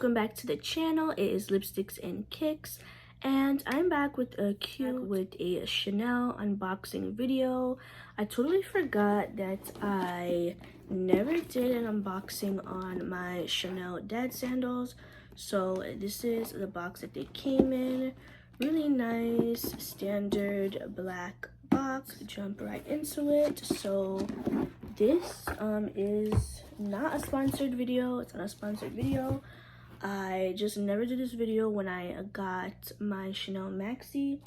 welcome back to the channel. It is Lipsticks and Kicks, and I'm back with a Chanel unboxing video. I totally forgot that I never did an unboxing on my Chanel Dad Sandals, so this is the box that they came in. Really nice standard black box. Jump right into it. So this is not a sponsored video. It's not a sponsored video. I just never did this video when I got my Chanel Maxi,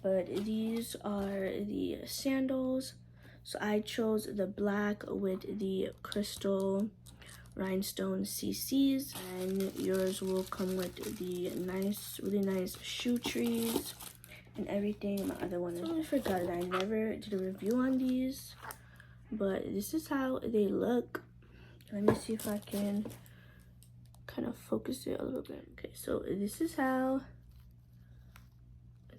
but these are the sandals. So I chose the black with the crystal rhinestone CCs, and yours will come with the nice, really nice shoe trees and everything. My other one, I totally forgot that I never did a review on these, but this is how they look. Let me see if I can kind of focus it a little bit. Okay, so this is how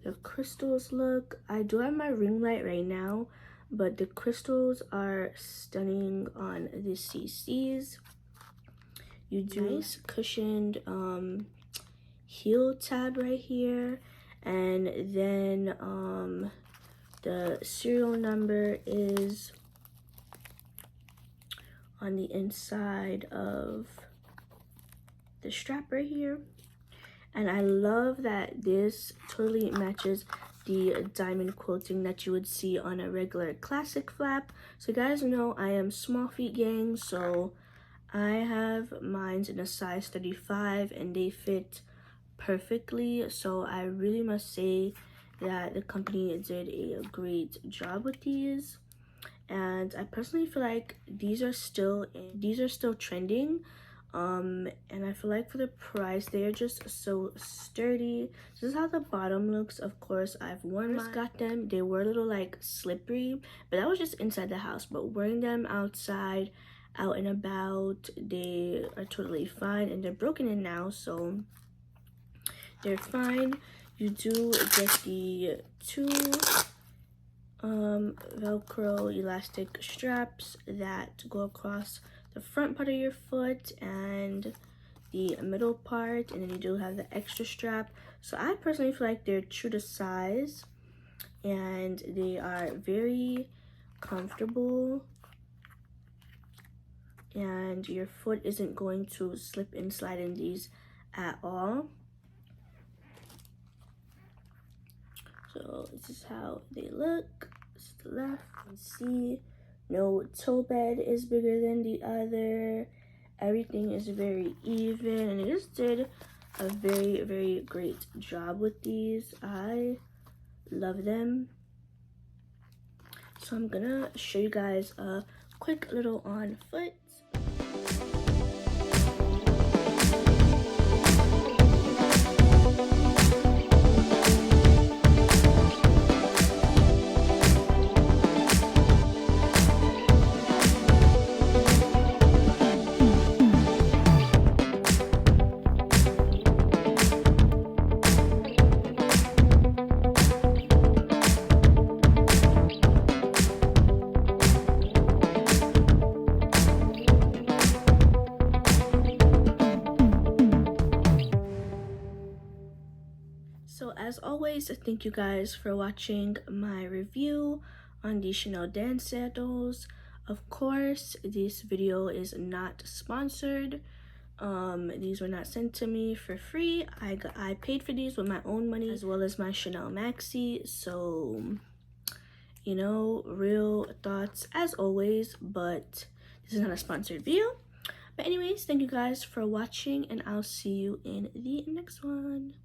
the crystals look. I do have my ring light right now, but the crystals are stunning on the CCs. You do nice cushioned heel tab right here, and then the serial number is on the inside of the strap right here. And I love that this totally matches the diamond quilting that you would see on a regular classic flap. So you guys know I am small feet gang, so I have mine in a size 35 and they fit perfectly. So I really must say that the company did a great job with these. And I personally feel like these are still trending. And I feel like for the price, they are just so sturdy. This is how the bottom looks. Of course, I've worn mine. Got them. They were a little like slippery, but that was just inside the house. But wearing them outside, out and about, they are totally fine, and they're broken in now, so they're fine. You do get the two Velcro elastic straps that go across the front part of your foot and the middle part, and then you do have the extra strap. So I personally feel like they're true to size and they are very comfortable, and your foot isn't going to slip and slide in these at all. So this is how they look. This is the left. You can see no toe bed is bigger than the other. Everything is very even, and they just did a very, very great job with these. I love them. So I'm gonna show you guys a quick little on foot. So as always, thank you guys for watching my review on the Chanel Dad Sandals. Of course, this video is not sponsored. These were not sent to me for free. I paid for these with my own money, as well as my Chanel Maxi. So, you know, real thoughts as always, but this is not a sponsored video. But anyways, thank you guys for watching, and I'll see you in the next one.